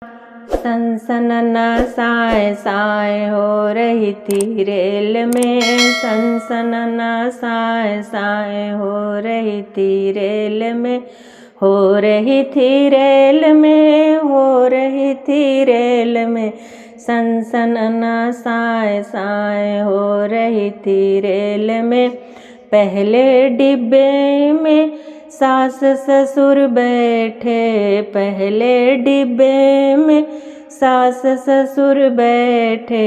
सनसनना साए साए हो रही थी रेल में, सनसनना साए साए हो रही थी रेल में, हो रही थी रेल में, हो रही थी रेल में, सनसनना साए साए हो रही थी रेल में। पहले डिब्बे में सास ससुर बैठे, पहले डिब्बे में सास ससुर बैठे,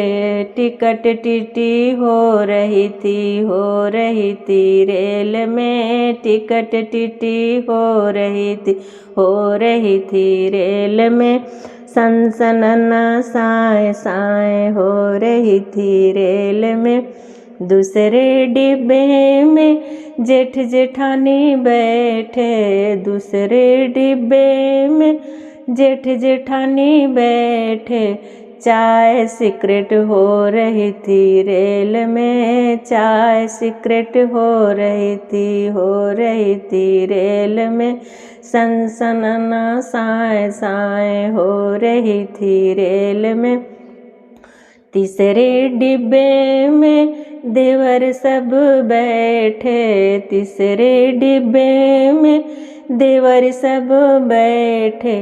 टिकट टीटी हो रही थी रेल में, टिकट टीटी हो रही थी रेल में, सनसनना साए साए हो रही थी रेल में। दूसरे डिब्बे में जेठ जेठानी बैठे, दूसरे डिब्बे में जेठ जेठानी बैठे, चाय सिगरेट हो रही थी रेल में, चाय सिगरेट हो रही थी रेल में, सनसनना साए साए हो रही थी रेल में। तीसरे डिब्बे में देवर सब बैठे, तीसरे डिब्बे में देवर सब बैठे,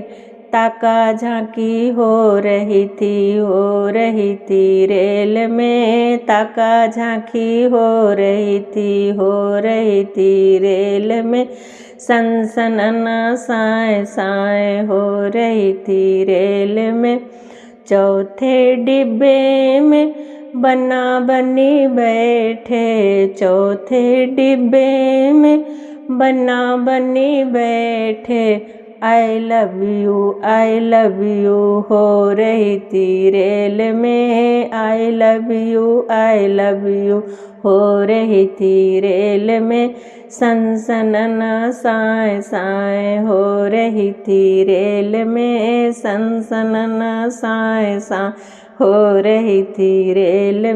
ताका झांकी हो रही थी रेल में, ताका झांकी हो रही थी रेल में, सनसनना साए साए हो रही थी रेल में। चौथे डिब्बे में बन्ना बन्नी बैठे, चौथे डिब्बे में बन्ना बन्नी बैठे, आई लव यू हो रही थी रेल में, आई लव यू हो रही थी रेल में, सनसनना साए साए हो रही थी रेल में, सनसनना साए साए हो रही थी रेल में।